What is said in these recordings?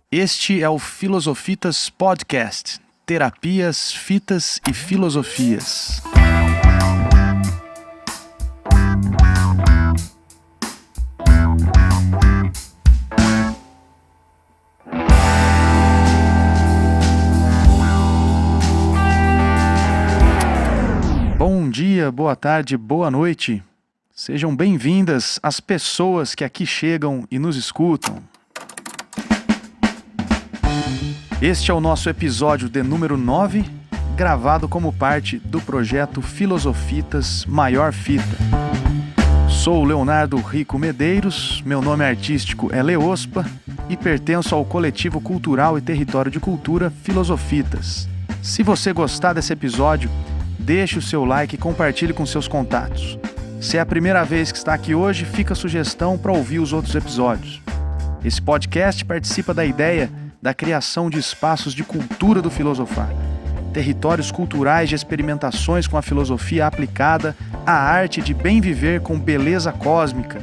Este é o Filosofitas Podcast, terapias, fitas e filosofias. Bom dia, boa tarde, boa noite. Sejam bem-vindas as pessoas que aqui chegam e nos escutam. Este é o nosso episódio de número 9, gravado como parte do projeto Filosofitas Maior Fita. Sou Leonardo Rico Medeiros, meu nome artístico é Leospa e pertenço ao coletivo cultural e território de cultura Filosofitas. Se você gostar desse episódio, deixe o seu like e compartilhe com seus contatos. Se é a primeira vez que está aqui hoje, fica a sugestão para ouvir os outros episódios. Esse podcast participa da ideia da criação de espaços de cultura do filosofar, territórios culturais de experimentações com a filosofia aplicada à arte de bem viver com beleza cósmica,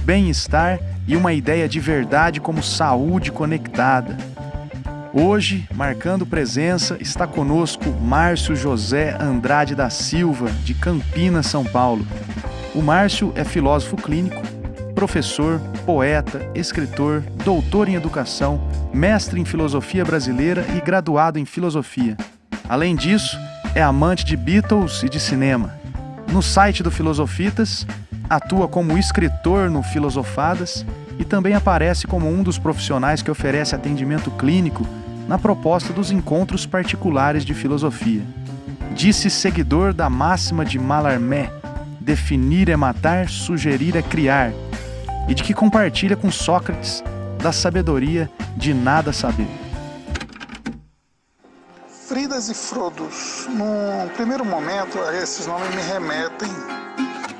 bem-estar e uma ideia de verdade como saúde conectada. Hoje, marcando presença, está conosco Márcio José Andrade da Silva, de Campinas, São Paulo. O Márcio é filósofo clínico, professor, poeta, escritor, doutor em educação, mestre em filosofia brasileira e graduado em filosofia. Além disso, é amante de Beatles e de cinema. No site do Filosofitas, atua como escritor no Filosofadas e também aparece como um dos profissionais que oferece atendimento clínico na proposta dos encontros particulares de filosofia. Disse seguidor da máxima de Mallarmé: definir é matar, sugerir é criar, e de que compartilha com Sócrates da sabedoria de nada saber. Fridas e Frodos. Num primeiro momento, esses nomes me remetem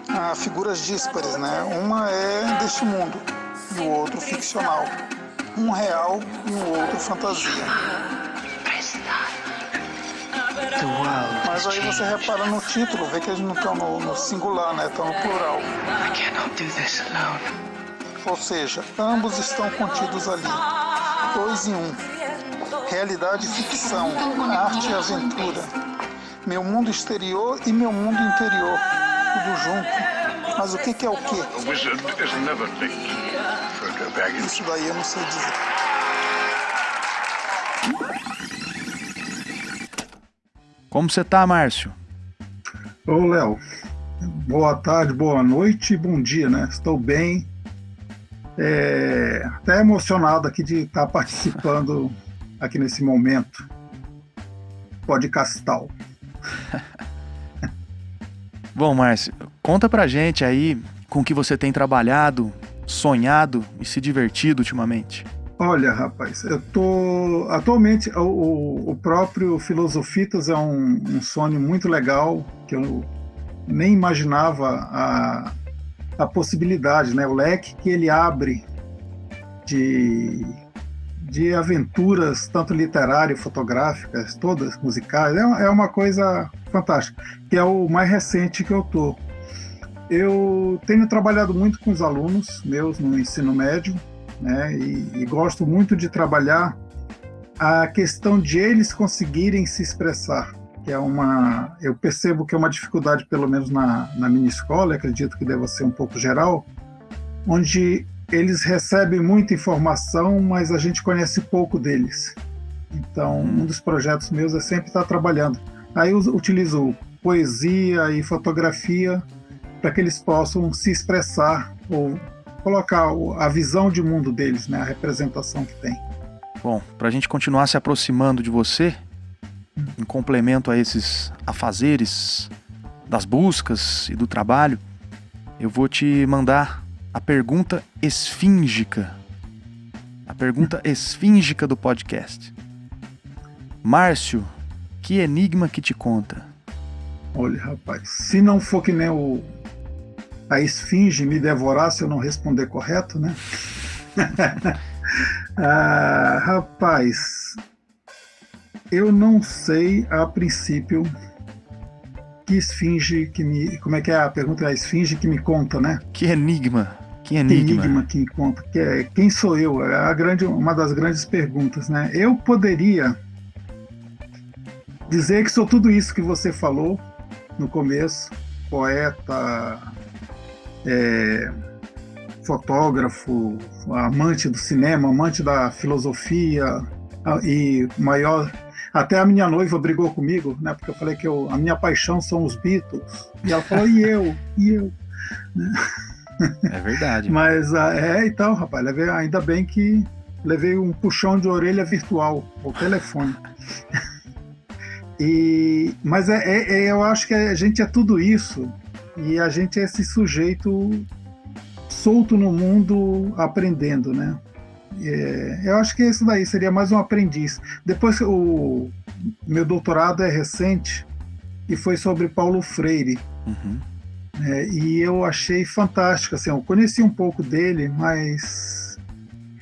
a figuras díspares, né? Uma é deste mundo e o outro ficcional. Um real e o outro fantasia. Mas aí você repara no título, vê que eles não estão no singular, né? Estão no plural. Ou seja, ambos estão contidos ali, dois em um. Realidade e ficção, arte e aventura. Meu mundo exterior e meu mundo interior, tudo junto. Mas o que é o quê? Isso daí eu não sei dizer. Como você tá, Márcio? Ô, Léo, boa tarde, boa noite, bom dia, né? Estou bem. Até emocionado aqui de estar participando aqui nesse momento podcastal. Bom, Márcio, conta pra gente aí com que você tem trabalhado, sonhado e se divertido ultimamente. Olha, rapaz, eu tô... Atualmente, o próprio Filosofitas é um sonho muito legal, que eu nem imaginava a possibilidade, né? O leque que ele abre de aventuras, tanto literárias, fotográficas, todas musicais, é uma coisa fantástica, que é o mais recente que eu tô. Eu tenho trabalhado muito com os alunos meus no ensino médio, né? E gosto muito de trabalhar a questão de eles conseguirem se expressar, que eu percebo que é uma dificuldade, pelo menos na minha escola, acredito que deva ser um pouco geral, onde eles recebem muita informação, mas a gente conhece pouco deles. Então, um dos projetos meus é sempre estar trabalhando. Aí eu utilizo poesia e fotografia para que eles possam se expressar ou colocar a visão de mundo deles, né, a representação que tem. Bom, para a gente continuar se aproximando de você, em complemento a esses afazeres das buscas e do trabalho, eu vou te mandar a pergunta esfíngica. A pergunta esfíngica do podcast. Márcio, que enigma que te conta? Olha, rapaz, se não for que nem a esfinge me devorar se eu não responder correto, né? Rapaz, eu não sei a princípio que esfinge que me... Como é que é a pergunta? A esfinge que me conta, né? Que enigma Que enigma que encontra, que é quem sou eu? É uma das grandes perguntas, né? Eu poderia dizer que sou tudo isso que você falou no começo, poeta, fotógrafo, amante do cinema, amante da filosofia e maior. Até a minha noiva brigou comigo, né? Porque eu falei que a minha paixão são os Beatles. E ela falou, e eu? Né? É verdade. Mas, então, rapaz, ainda bem que levei um puxão de orelha virtual, o telefone. Mas eu acho que a gente é tudo isso, e a gente é esse sujeito solto no mundo, aprendendo, né? Eu acho que isso daí seria mais um aprendiz. Depois, o meu doutorado é recente, e foi sobre Paulo Freire. Uhum. E eu achei fantástico, assim, eu conheci um pouco dele, mas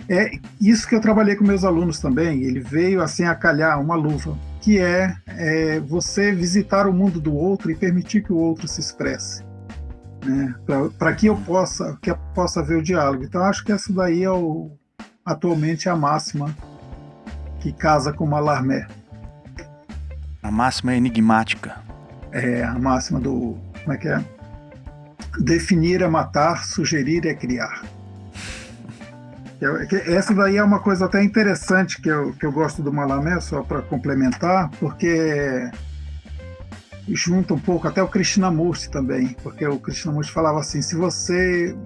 é isso que eu trabalhei com meus alunos também. Ele veio assim a calhar uma luva, que é você visitar o mundo do outro e permitir que o outro se expresse, né? Para que eu possa ver o diálogo. Então acho que essa daí atualmente é a máxima que casa com Mallarmé. A máxima enigmática. É a máxima do... Como é que é? Definir é matar, sugerir é criar. Essa daí é uma coisa até interessante que eu gosto do Mallarmé, só para complementar, porque junta um pouco até o Krishnamurti também, porque o Krishnamurti falava assim, se você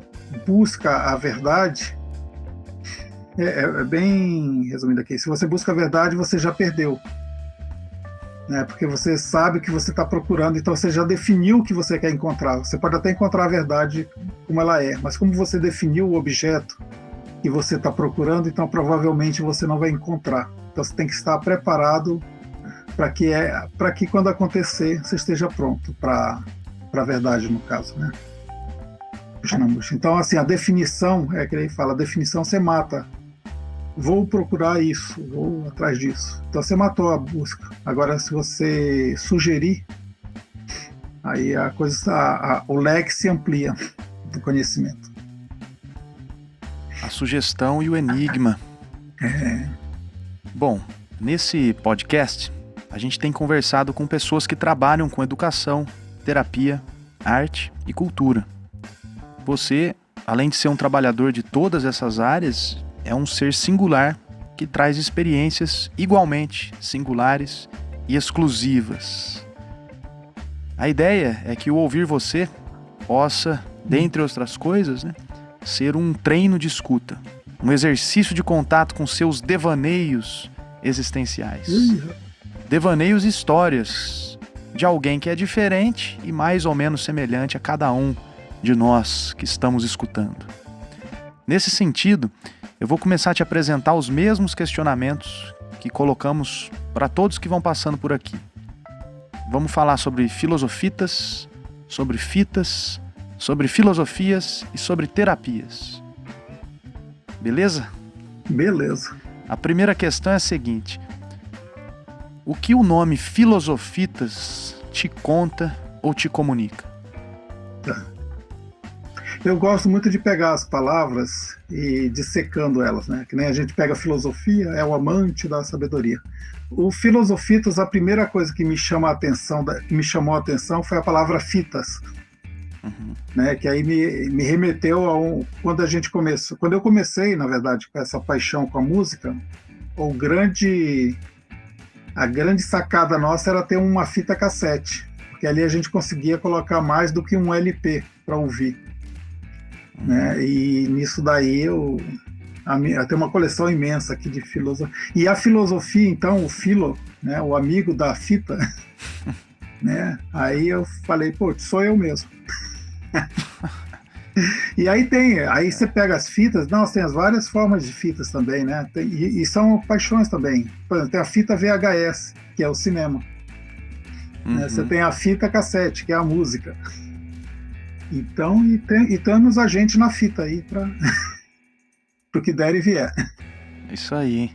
busca a verdade, bem resumindo aqui, se você busca a verdade, você já perdeu. Né, porque você sabe o que você está procurando, então você já definiu o que você quer encontrar. Você pode até encontrar a verdade como ela é, mas como você definiu o objeto que você está procurando, então provavelmente você não vai encontrar. Então você tem que estar preparado para que quando acontecer você esteja pronto para a verdade, no caso, né? Então, assim, a definição, que ele fala, a definição você mata. Vou procurar isso, vou atrás disso. Então você matou a busca. Agora, se você sugerir, aí a coisa, o leque se amplia do conhecimento. A sugestão e o enigma. Bom, nesse podcast, a gente tem conversado com pessoas que trabalham com educação, terapia, arte e cultura. Você, além de ser um trabalhador de todas essas áreas, é um ser singular que traz experiências igualmente singulares e exclusivas. A ideia é que o ouvir você possa, dentre outras coisas, né, ser um treino de escuta, um exercício de contato com seus devaneios existenciais. Devaneios e histórias de alguém que é diferente e mais ou menos semelhante a cada um de nós que estamos escutando. Nesse sentido, eu vou começar a te apresentar os mesmos questionamentos que colocamos para todos que vão passando por aqui. Vamos falar sobre filosofitas, sobre fitas, sobre filosofias e sobre terapias. Beleza? Beleza. A primeira questão é a seguinte: o que o nome filosofitas te conta ou te comunica? Tá. Eu gosto muito de pegar as palavras e dissecando elas, né? Que nem a gente pega a filosofia, é o amante da sabedoria. O filosofitas, a primeira coisa que me chamou a atenção foi a palavra fitas. Uhum. Né? Que aí me remeteu quando eu comecei, na verdade, com essa paixão com a música, a grande sacada nossa era ter uma fita cassete, porque ali a gente conseguia colocar mais do que um LP para ouvir. Né? E nisso daí eu tenho uma coleção imensa aqui de filosofia. E a filosofia, então, o filo, né, o amigo da fita, né? Aí eu falei, pô, sou eu mesmo. E aí você pega as fitas, tem as várias formas de fitas também, né? E são paixões também. Por exemplo, tem a fita VHS, que é o cinema. Uhum. Né? Você tem a fita cassete, que é a música. Então, e temos a gente na fita aí para o que der e vier. Isso aí.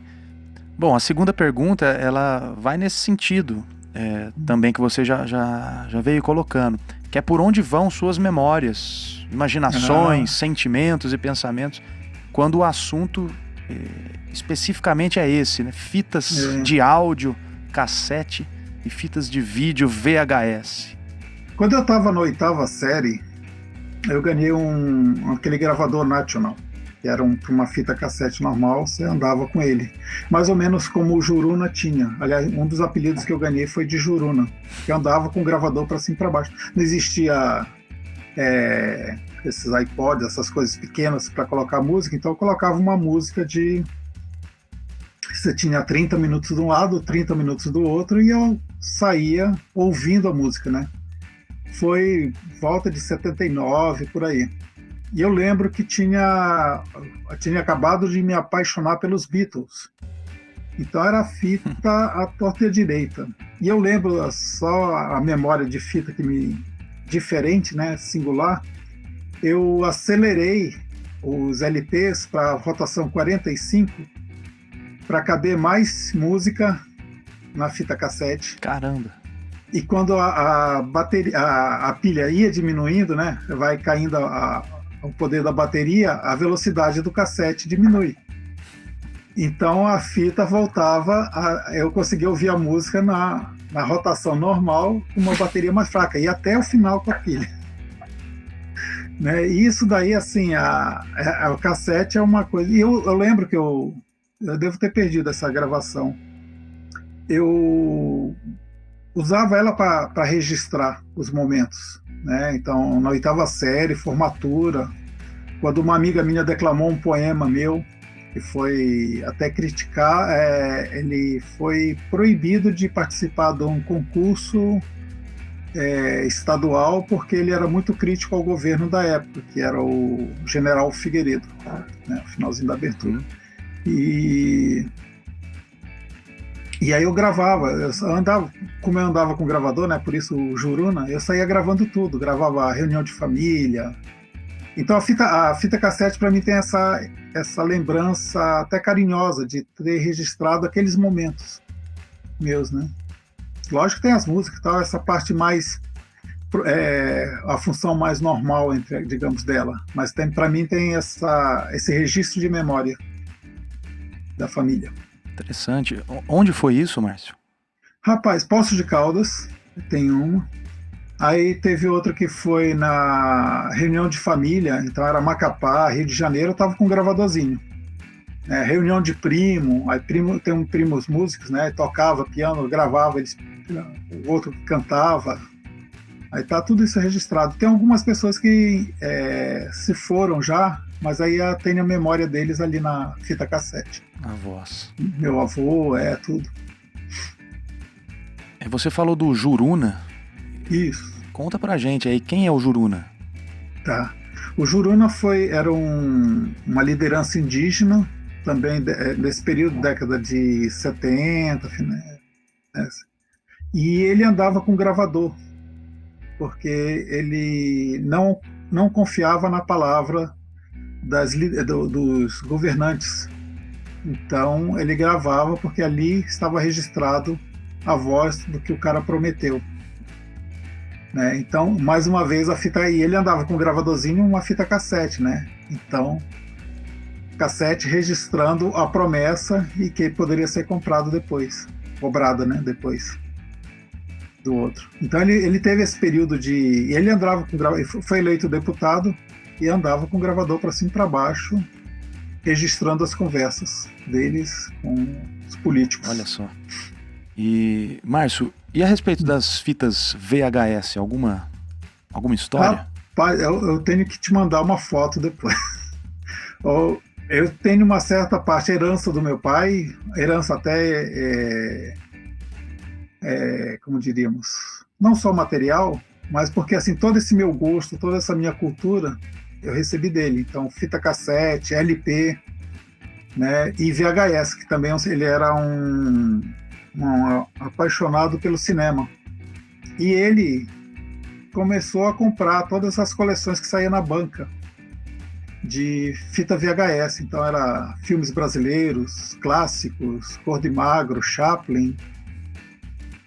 Bom, a segunda pergunta, ela vai nesse sentido. também que você já veio colocando, que é por onde vão suas memórias, imaginações, sentimentos e pensamentos, quando o assunto especificamente é esse, né? Fitas de áudio, cassete e fitas de vídeo VHS. Quando eu estava na 8ª série, eu ganhei aquele gravador National, que era uma fita cassete normal, você andava com ele. Mais ou menos como o Juruna tinha. Aliás, um dos apelidos que eu ganhei foi de Juruna, que eu andava com o gravador para cima e para baixo. Não existia esses iPods, essas coisas pequenas para colocar música, então eu colocava uma música de... Você tinha 30 minutos de um lado, 30 minutos do outro, e eu saía ouvindo a música, né? Foi volta de 79, por aí. E eu lembro que tinha acabado de me apaixonar pelos Beatles. Então era fita à torta e à direita. E eu lembro só a memória de fita diferente, né, singular. Eu acelerei os LPs para rotação 45 para caber mais música na fita cassete. Caramba! E quando a pilha ia diminuindo, né, vai caindo o poder da bateria, a velocidade do cassete diminui. Então a fita voltava, eu conseguia ouvir a música na rotação normal, com uma bateria mais fraca, e até o final com a pilha. Né? E isso daí, assim, o cassete é uma coisa... E eu lembro que eu devo ter perdido essa gravação. Eu usava ela para registrar os momentos, né? Então, na 8ª série, formatura, quando uma amiga minha declamou um poema meu, que foi até criticar, ele foi proibido de participar de um concurso estadual, porque ele era muito crítico ao governo da época, que era o General Figueiredo, né? O finalzinho da abertura. E aí eu gravava, como eu andava com gravador, né, por isso o Juruna, eu saía gravando tudo, gravava reunião de família. Então a fita cassete para mim tem essa lembrança até carinhosa de ter registrado aqueles momentos meus, né? Lógico que tem as músicas e tal, essa parte mais a função mais normal, digamos, dela, mas para mim tem esse registro de memória da família. Interessante. Onde foi isso, Márcio? Rapaz, Poços de Caldas, tem uma. Aí teve outra que foi na reunião de família, então era Macapá, Rio de Janeiro, eu tava com um gravadorzinho. Reunião de primo, aí tem primos músicos, né? Tocava piano, gravava, o outro cantava. Aí tá tudo isso registrado. Tem algumas pessoas que se foram já, mas aí tem a memória deles ali na fita cassete. A voz. Meu avô, tudo. Você falou do Juruna. Isso. Conta pra gente aí, quem é o Juruna? Tá. O Juruna era uma liderança indígena, também nesse período, década de 70, né? E ele andava com gravador, porque ele não confiava na palavra dos governantes. Então ele gravava porque ali estava registrado a voz do que o cara prometeu, né? Então, mais uma vez, a fita, e ele andava com um gravadorzinho e uma fita cassete, né? Então, cassete registrando a promessa e que poderia ser comprado depois, cobrada, né? Depois do outro. Então ele teve esse período ele andava com foi eleito deputado e andava com o gravador para cima e para baixo, registrando as conversas deles com os políticos. Olha só. E, Márcio, e a respeito das fitas VHS, alguma história? Rapaz, eu tenho que te mandar uma foto depois. Eu tenho uma certa parte, herança do meu pai, herança até, como diríamos, não só material, mas porque assim, todo esse meu gosto, toda essa minha cultura, eu recebi dele. Então, fita cassete, LP, né, e VHS, que também ele era um apaixonado pelo cinema. E ele começou a comprar todas as coleções que saíam na banca de fita VHS. Então era filmes brasileiros, clássicos, Cor de Magro, Chaplin,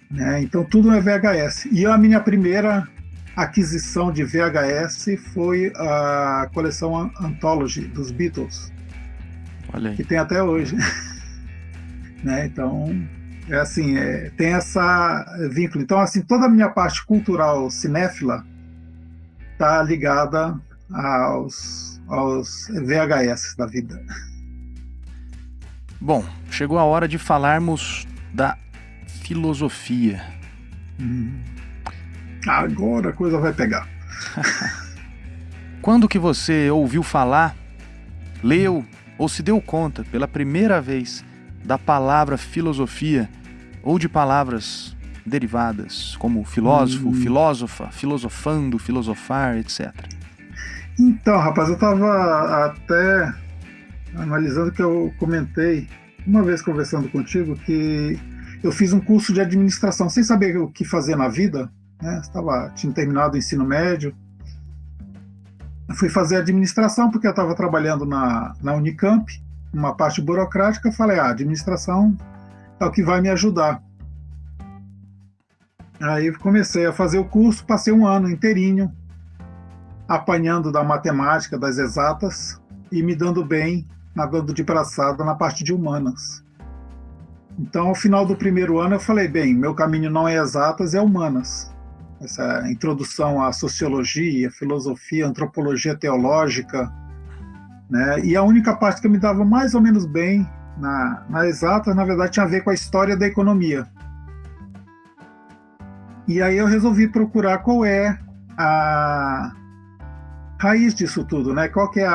né? Então tudo é VHS. E a minha primeira aquisição de VHS foi a coleção Anthology dos Beatles, Olha aí. que tem até hoje. Né? Então, é assim, tem essa vínculo. Então, assim, toda a minha parte cultural cinéfila está ligada aos VHS da vida. Bom, chegou a hora de falarmos da filosofia. Agora a coisa vai pegar. Quando que você ouviu falar, leu ou se deu conta pela primeira vez da palavra filosofia ou de palavras derivadas, como filósofo, filósofa, filosofando, filosofar, etc? Então, rapaz, eu estava até analisando que eu comentei uma vez conversando contigo que eu fiz um curso de administração sem saber o que fazer na vida, né? Tinha terminado o ensino médio. Eu fui fazer administração porque eu estava trabalhando na Unicamp, uma parte burocrática. Eu falei, a administração é o que vai me ajudar. Aí comecei a fazer o curso, passei um ano inteirinho apanhando da matemática, das exatas e me dando bem, nadando de braçada na parte de humanas. Então, ao final do primeiro ano, eu falei, bem, meu caminho não é exatas, é humanas. Essa introdução à sociologia, filosofia, antropologia teológica, né? E a única parte que eu me dava mais ou menos bem na exatas, na verdade, tinha a ver com a história da economia. E aí eu resolvi procurar qual é a raiz disso tudo, né? Qual que é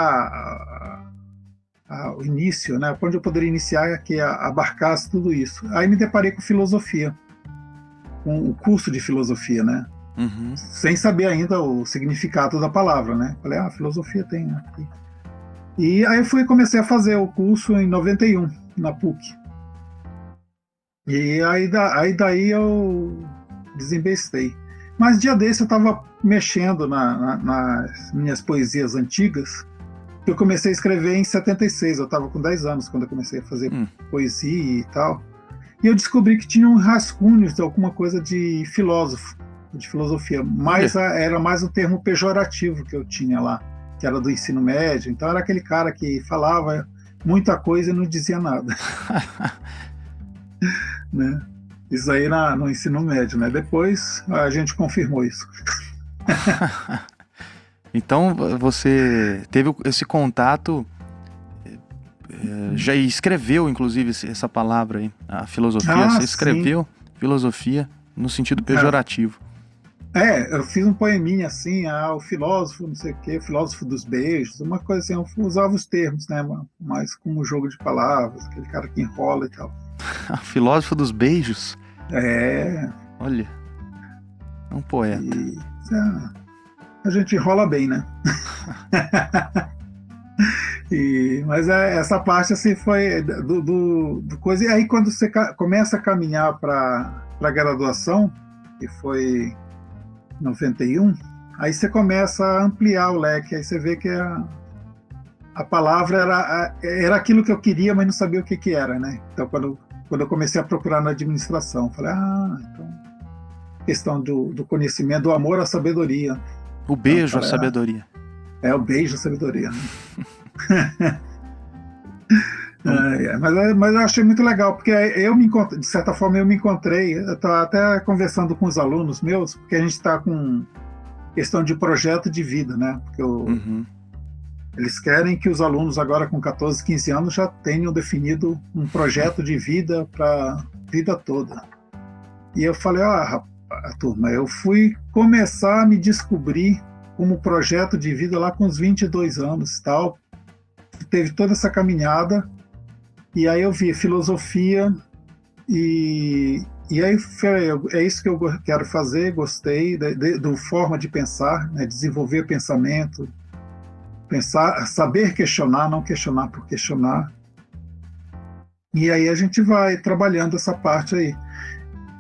o início, né? Onde eu poderia iniciar que abarcasse tudo isso. Aí me deparei com filosofia, com o curso de filosofia, né? Uhum. Sem saber ainda o significado da palavra, né? Falei, filosofia tem aqui. E aí comecei a fazer o curso em 91, na PUC. E aí daí eu desembestei. Mas dia desse eu estava mexendo nas minhas poesias antigas, que eu comecei a escrever em 76, eu estava com 10 anos quando eu comecei a fazer poesia e tal. E eu descobri que tinha um rascunho de alguma coisa de filósofo, de filosofia, mas era mais um termo pejorativo que eu tinha lá, que era do ensino médio. Então era aquele cara que falava muita coisa e não dizia nada. Né? Isso aí no ensino médio, né? Depois a gente confirmou isso. Então você teve esse contato, já escreveu inclusive essa palavra aí, a filosofia. Você escreveu filosofia no sentido pejorativo. Eu fiz um poeminha assim, o filósofo, não sei o quê, filósofo dos beijos, uma coisa assim, eu usava os termos, né? Mas como jogo de palavras, aquele cara que enrola e tal. Filósofo dos beijos? Olha, é um poeta. A gente enrola bem, né? Mas essa parte assim foi do coisa. E aí quando você começa a caminhar para a graduação, que foi 91, aí você começa a ampliar o leque, aí você vê que a palavra era aquilo que eu queria, mas não sabia o que era, né? Então quando eu comecei a procurar na administração, falei, então questão do conhecimento, do amor à sabedoria. O beijo à sabedoria. O beijo à sabedoria. Né? Mas eu achei muito legal, porque de certa forma eu me encontrei, eu estava até conversando com os alunos meus, porque a gente está com questão de projeto de vida, né? Porque eles querem que os alunos agora com 14, 15 anos já tenham definido um projeto de vida para a vida toda. E eu falei, turma, eu fui começar a me descobrir como projeto de vida lá com uns 22 anos e tal. Teve toda essa caminhada, e aí eu vi filosofia, e aí é isso que eu quero fazer, gostei do forma de pensar, né, desenvolver pensamento, pensar, saber questionar, não questionar por questionar. E aí a gente vai trabalhando essa parte aí.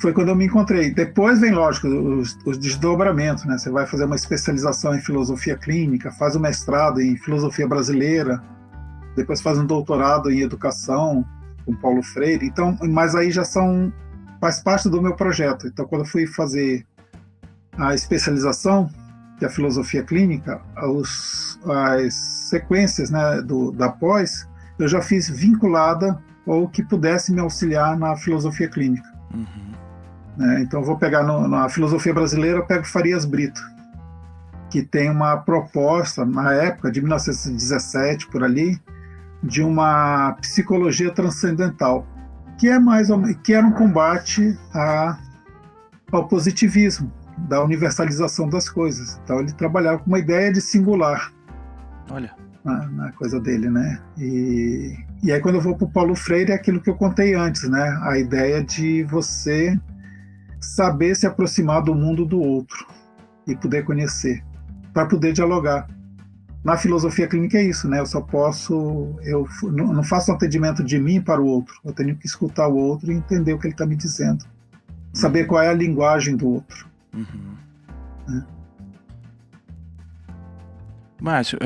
Foi quando eu me encontrei. Depois vem, lógico, os desdobramentos, né? Você vai fazer uma especialização em filosofia clínica, faz um mestrado em filosofia brasileira, depois faz um doutorado em educação com Paulo Freire. Então, mas aí já são faz parte do meu projeto. Então, quando eu fui fazer a especialização, que é a filosofia clínica, as sequências, né, da pós, eu já fiz vinculada ou que pudesse me auxiliar na filosofia clínica. Então, eu vou pegar na filosofia brasileira, eu pego Farias Brito, que tem uma proposta, na época de 1917, por ali, de uma psicologia transcendental, que era um combate ao positivismo, da universalização das coisas. Então ele trabalhava com uma ideia de singular. Olha. Na coisa dele, né? E aí quando eu vou para o Paulo Freire é aquilo que eu contei antes, né? A ideia de você saber se aproximar do mundo do outro e poder conhecer, para poder dialogar. Na filosofia clínica é isso, né? Eu não faço um atendimento de mim para o outro, eu tenho que escutar o outro e entender o que ele está me dizendo, saber qual é a linguagem do outro. Márcio,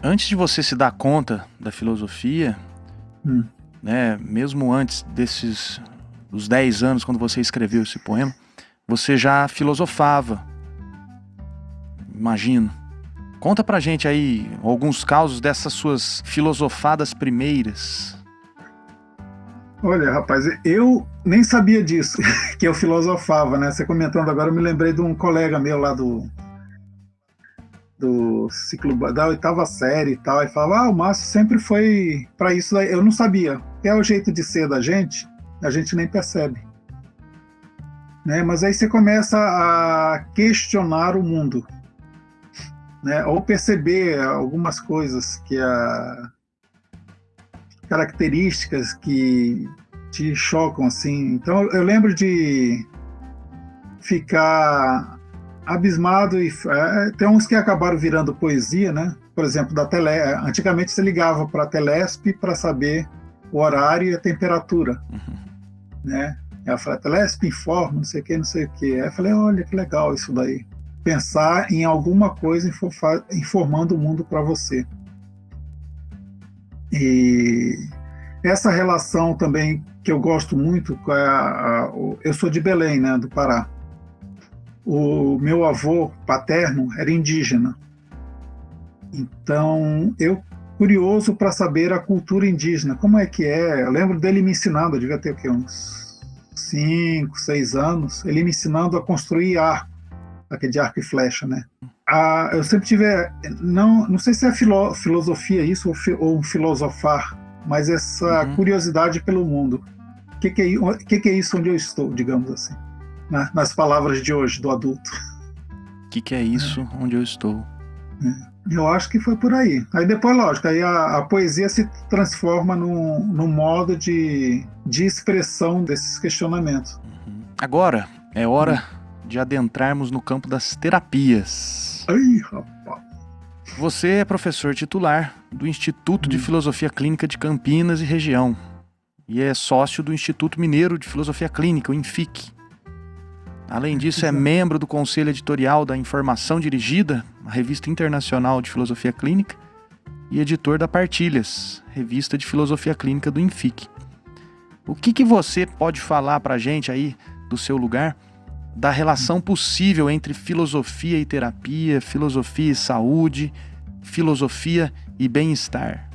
antes de você se dar conta da filosofia, né, mesmo antes dos 10 anos, quando você escreveu esse poema, você já filosofava, imagino. Conta pra gente aí alguns causos dessas suas filosofadas primeiras. Olha, rapaz, eu nem sabia disso, que eu filosofava, né? Você comentando agora, eu me lembrei de um colega meu lá do ciclo da 8ª série e tal, e falava, o Márcio sempre foi para isso daí. Eu não sabia. É o jeito de ser da gente, a gente nem percebe. Né? Mas aí você começa a questionar o mundo, né? Ou perceber algumas coisas características que te chocam, assim. Então eu lembro de ficar abismado e tem uns que acabaram virando poesia, né? Por exemplo, antigamente você ligava para a Telesp para saber o horário e a temperatura, né? Ela falou, Telesp informa, não sei o que, não sei o que. Aí eu falei, olha que legal isso daí. Pensar em alguma coisa informando o mundo para você. E essa relação também que eu gosto muito, eu sou de Belém, né, do Pará. O meu avô paterno era indígena. Então, eu curioso para saber a cultura indígena, como é que é. Eu lembro dele me ensinando, eu devia ter uns 5, 6 anos, ele me ensinando a construir arco, aquele de arco e flecha, né? Eu sempre tive, não sei se é filosofia isso ou um filosofar, mas essa curiosidade pelo mundo. O que é isso onde eu estou, digamos assim, né? Nas palavras de hoje, do adulto. O que é isso onde eu estou? Eu acho que foi por aí. Aí depois, lógico, aí a poesia se transforma num modo de expressão desses questionamentos. Agora é hora de adentrarmos no campo das terapias. Ai, rapaz. Você é professor titular do Instituto de Filosofia Clínica de Campinas e região e é sócio do Instituto Mineiro de Filosofia Clínica, o INFIC. Além disso, é membro do Conselho Editorial da Informação Dirigida, a revista internacional de filosofia clínica, e editor da Partilhas, revista de filosofia clínica do INFIC. O que você pode falar para a gente aí, do seu lugar, da relação possível entre filosofia e terapia, filosofia e saúde, filosofia e bem-estar?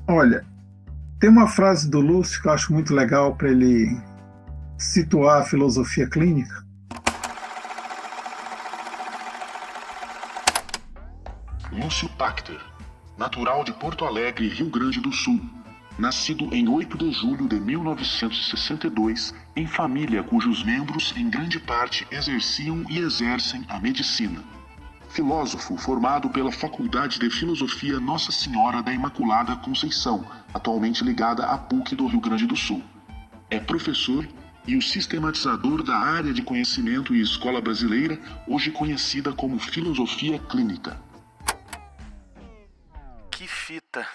Olha, tem uma frase do Lúcio que eu acho muito legal para ele situar a filosofia clínica. Lúcio Pachter, natural de Porto Alegre, Rio Grande do Sul, nascido em 8 de julho de 1962, em família cujos membros, em grande parte, exerciam e exercem a medicina. Filósofo formado pela Faculdade de Filosofia Nossa Senhora da Imaculada Conceição, atualmente ligada à PUC do Rio Grande do Sul. É professor e o sistematizador da área de conhecimento e escola brasileira, hoje conhecida como filosofia clínica. Que fita!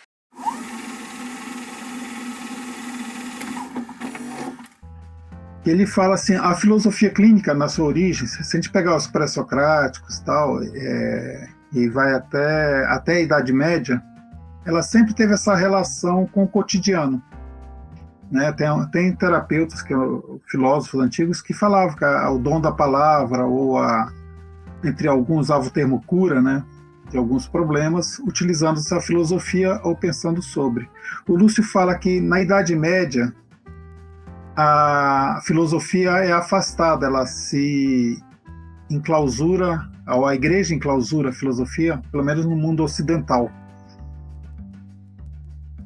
Ele fala assim, a filosofia clínica, na sua origem, se a gente pegar os pré-socráticos e tal, e vai até a Idade Média, ela sempre teve essa relação com o cotidiano. né? Tem terapeutas, filósofos antigos, que falavam que o dom da palavra, ou entre alguns usavam o termo cura, né, de alguns problemas, utilizando essa filosofia ou pensando sobre. O Lúcio fala que na Idade Média a filosofia é afastada, ela se enclausura, a igreja enclausura a filosofia, pelo menos no mundo ocidental.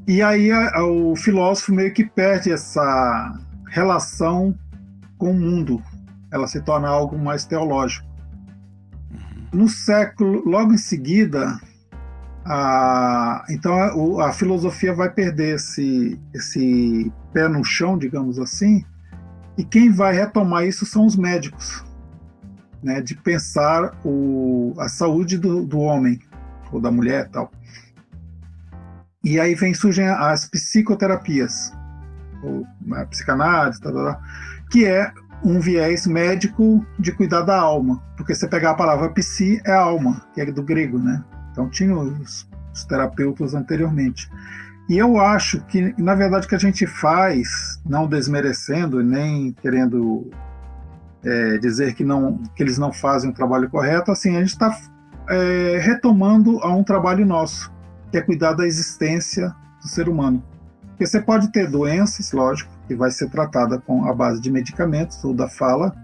E aí o filósofo meio que perde essa relação com o mundo, ela se torna algo mais teológico. No século, logo em seguida, então a filosofia vai perder esse pé no chão, digamos assim, e quem vai retomar isso são os médicos, né, de pensar a saúde do homem, ou da mulher e tal. E aí surgem as psicoterapias, ou a psicanálise, que é um viés médico de cuidar da alma, porque você pegar a palavra psi é alma, que é do grego, né? Então tinha os terapeutas anteriormente. E eu acho que, na verdade, o que a gente faz, não desmerecendo, nem querendo dizer que eles não fazem o trabalho correto, assim, a gente está retomando a um trabalho nosso, que é cuidar da existência do ser humano. Porque você pode ter doenças, lógico, que vai ser tratada com a base de medicamentos ou da fala,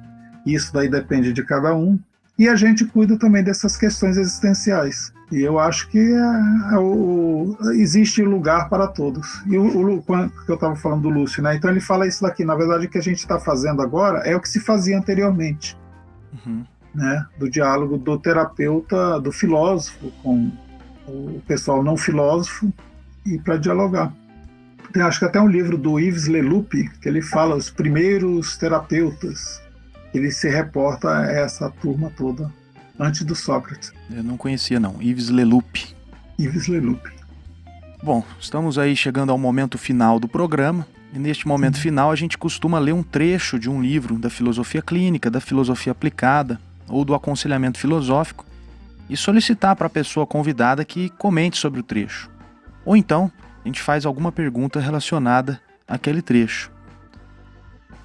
e isso daí depende de cada um, e a gente cuida também dessas questões existenciais. E eu acho que existe lugar para todos. E quando eu estava falando do Lúcio, né? Então ele fala isso daqui, na verdade o que a gente está fazendo agora é o que se fazia anteriormente, né? Do diálogo do terapeuta, do filósofo com o pessoal não filósofo, e para dialogar. Tem, acho que até um livro do Yves Leloup, que ele fala os primeiros terapeutas, ele se reporta a essa turma toda, antes do Sócrates. Eu não conhecia não, Yves Leloup. Yves Leloup. Bom, estamos aí chegando ao momento final do programa, e neste momento final a gente costuma ler um trecho de um livro da filosofia clínica, da filosofia aplicada, ou do aconselhamento filosófico, e solicitar para a pessoa convidada que comente sobre o trecho. Ou então, a gente faz alguma pergunta relacionada àquele trecho.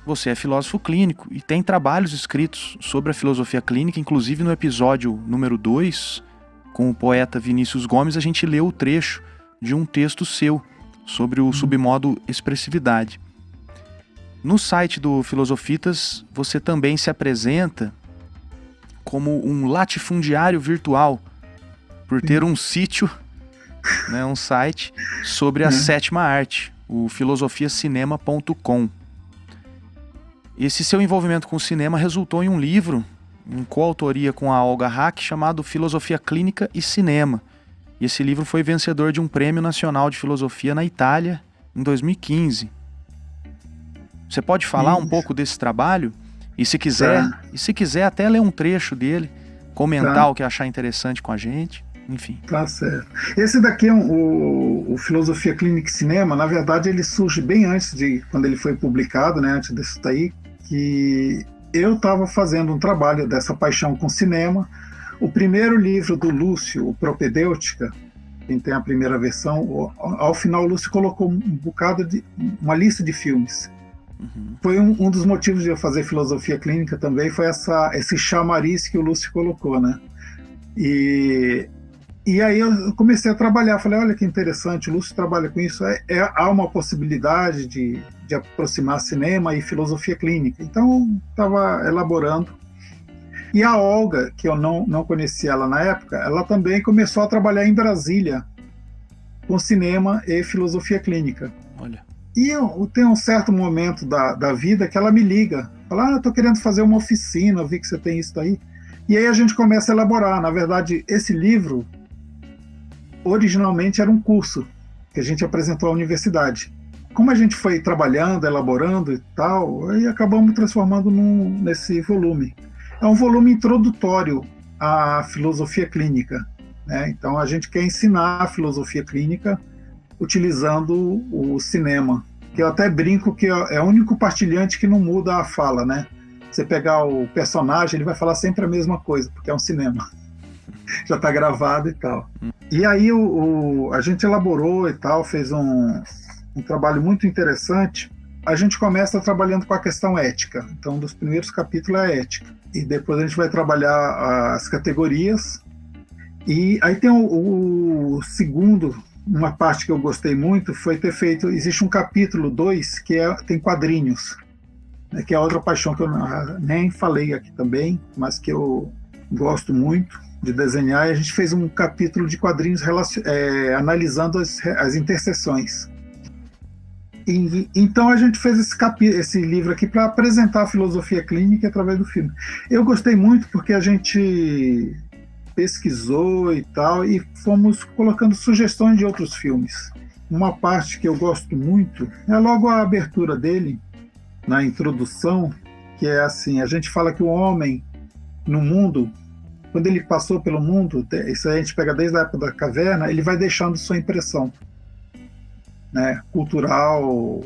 Você é filósofo clínico e tem trabalhos escritos sobre a filosofia clínica, inclusive no episódio número 2, com o poeta Vinícius Gomes, a gente leu o trecho de um texto seu sobre o submodo expressividade. No site do Filosofitas, você também se apresenta como um latifundiário virtual, por ter um sítio, né, um site, sobre a sétima arte, o filosofiacinema.com. Esse seu envolvimento com o cinema resultou em um livro, em coautoria com a Olga Hack, chamado Filosofia Clínica e Cinema. E esse livro foi vencedor de um Prêmio Nacional de Filosofia na Itália, em 2015. Você pode falar um pouco desse trabalho? E se quiser até ler um trecho dele, comentar o que achar interessante com a gente, enfim. Tá certo. Esse daqui é o Filosofia Clínica e Cinema. Na verdade, ele surge bem antes de quando ele foi publicado, né? Antes disso daí, que eu estava fazendo um trabalho dessa paixão com cinema. O primeiro livro do Lúcio, o Propedêutica, quem tem a primeira versão, ao final o Lúcio colocou uma lista de filmes. Foi um dos motivos de eu fazer filosofia clínica também, foi esse chamariz que o Lúcio colocou, né? E aí eu comecei a trabalhar, falei, olha que interessante, o Lúcio trabalha com isso, há uma possibilidade de aproximar cinema e filosofia clínica. Então eu estava elaborando. E a Olga, que eu não conhecia ela na época, ela também começou a trabalhar em Brasília com cinema e filosofia clínica. Olha. E eu tenho um certo momento da vida que ela me liga, fala, estou querendo fazer uma oficina, vi que você tem isso aí. E aí a gente começa a elaborar. Na verdade, esse livro, originalmente era um curso que a gente apresentou à universidade. Como a gente foi trabalhando, elaborando e tal, aí acabamos transformando nesse volume. É um volume introdutório à filosofia clínica, né? Então a gente quer ensinar a filosofia clínica utilizando o cinema, que eu até brinco que é o único partilhante que não muda a fala, né? Você pegar o personagem, ele vai falar sempre a mesma coisa, porque é um cinema. Já está gravado e tal. E aí a gente elaborou e tal, fez um trabalho muito interessante, a gente começa trabalhando com a questão ética. Então, um dos primeiros capítulos é a ética. E depois a gente vai trabalhar as categorias. E aí tem o segundo, uma parte que eu gostei muito, foi ter feito... Existe um capítulo 2 que tem quadrinhos, né, que é outra paixão que eu nem falei aqui também, mas que eu gosto muito de desenhar. E a gente fez um capítulo de quadrinhos analisando as interseções. Então a gente fez esse livro aqui para apresentar a filosofia clínica através do filme. Eu gostei muito porque a gente pesquisou e tal, e fomos colocando sugestões de outros filmes. Uma parte que eu gosto muito é logo a abertura dele, na introdução, que é assim: a gente fala que o homem no mundo, quando ele passou pelo mundo, isso aí a gente pega desde a época da caverna, ele vai deixando sua impressão, né, cultural,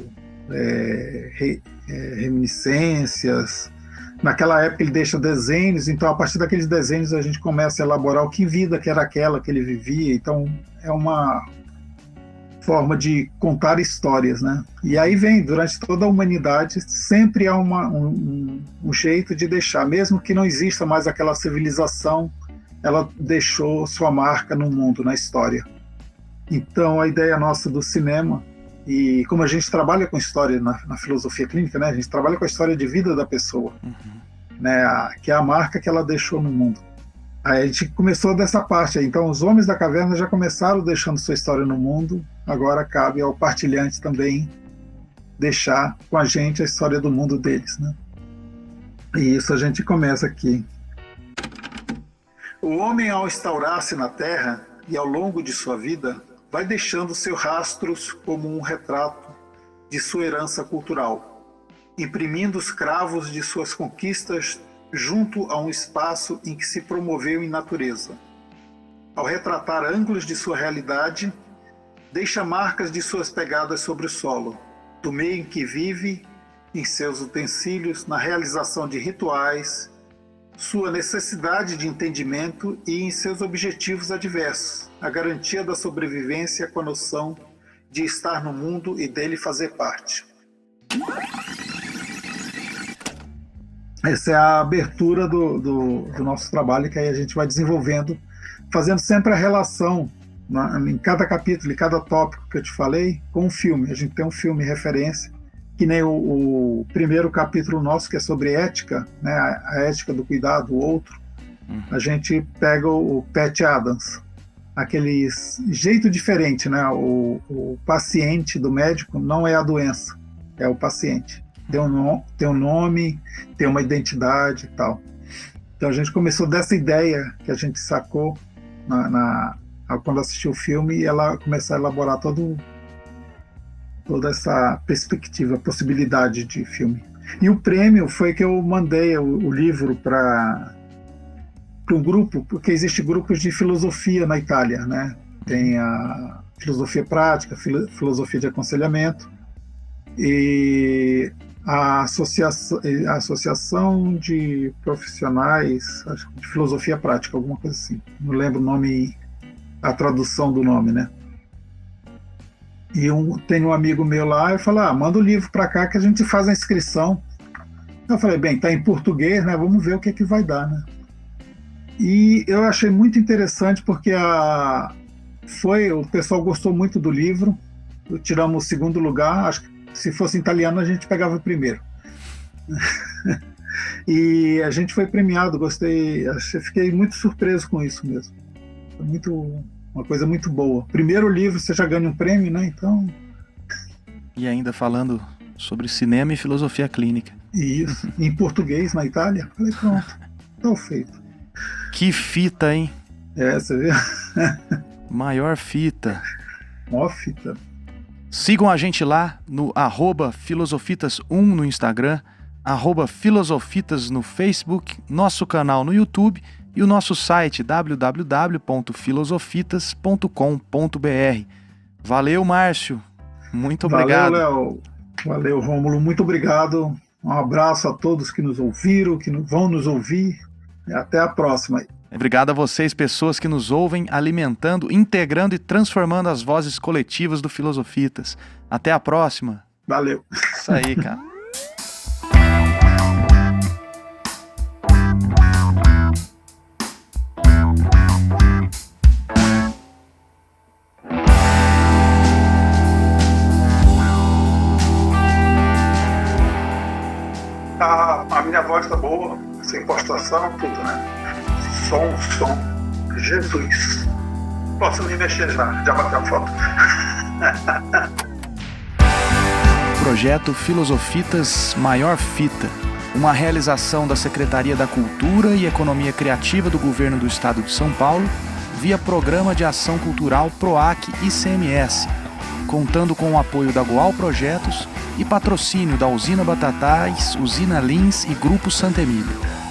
reminiscências. Naquela época ele deixa desenhos, então a partir daqueles desenhos a gente começa a elaborar o que vida que era aquela que ele vivia. Então é uma forma de contar histórias, né? E aí vem, durante toda a humanidade, sempre há um jeito de deixar, mesmo que não exista mais aquela civilização, ela deixou sua marca no mundo, na história. Então, a ideia nossa do cinema, e como a gente trabalha com história na filosofia clínica, né, a gente trabalha com a história de vida da pessoa, né, que é a marca que ela deixou no mundo. Aí a gente começou dessa parte aí. Então, os homens da caverna já começaram deixando sua história no mundo, agora cabe ao partilhante também deixar com a gente a história do mundo deles, né? E isso a gente começa aqui. O homem, ao instaurar-se na Terra e ao longo de sua vida, vai deixando seus rastros como um retrato de sua herança cultural, imprimindo os cravos de suas conquistas junto a um espaço em que se promoveu em natureza. Ao retratar ângulos de sua realidade, deixa marcas de suas pegadas sobre o solo, do meio em que vive, em seus utensílios, na realização de rituais, sua necessidade de entendimento e em seus objetivos adversos, a garantia da sobrevivência com a noção de estar no mundo e dele fazer parte. Essa é a abertura do nosso trabalho, que aí a gente vai desenvolvendo, fazendo sempre a relação em cada capítulo, em cada tópico que eu te falei, com o filme. A gente tem um filme referência, que nem o primeiro capítulo nosso, que é sobre ética, né, a ética do cuidado do outro. A gente pega o Pat Adams, aquele jeito diferente, né? O paciente do médico não é a doença, é o paciente. Tem um nome, tem uma identidade e tal. Então a gente começou dessa ideia que a gente sacou quando assistiu o filme, e ela começou a elaborar toda essa perspectiva, possibilidade de filme. E o prêmio foi que eu mandei o livro para um grupo, porque existem grupos de filosofia na Itália, né? Tem a filosofia prática, filosofia de aconselhamento, e a associação de profissionais, acho que de filosofia prática, alguma coisa assim. Não lembro o nome, a tradução do nome, né? E tem um amigo meu lá, eu falei, manda o livro para cá que a gente faz a inscrição. Eu falei, bem, tá em português, né? Vamos ver o que vai dar, né? E eu achei muito interessante porque o pessoal gostou muito do livro. Tiramos o segundo lugar, acho que se fosse italiano a gente pegava o primeiro. E a gente foi premiado, gostei, fiquei muito surpreso com isso mesmo. Foi uma coisa muito boa. Primeiro livro, você já ganha um prêmio, né? Então... E ainda falando sobre cinema e filosofia clínica. Isso, em português, na Itália. Falei, pronto, tá feito. Que fita, hein? Você vê? Maior fita. Mó fita. Sigam a gente lá no @filosofitas1 no Instagram, @filosofitas no Facebook, nosso canal no YouTube e o nosso site www.filosofitas.com.br. Valeu, Márcio. Muito obrigado. Valeu, Léo. Valeu, Rômulo. Muito obrigado. Um abraço a todos que nos ouviram, que vão nos ouvir. E até a próxima. Obrigado a vocês, pessoas que nos ouvem, alimentando, integrando e transformando as vozes coletivas do Filosofitas. Até a próxima. Valeu. Isso aí, cara. A minha voz tá boa, sem impostação, tudo, né? Som. Jesus. Posso me mexer já bateu a foto. Projeto Filosofitas Maior Fita, uma realização da Secretaria da Cultura e Economia Criativa do Governo do Estado de São Paulo, via Programa de Ação Cultural PROAC ICMS, contando com o apoio da Goal Projetos e patrocínio da Usina Batatais, Usina Lins e Grupo Santa Emília.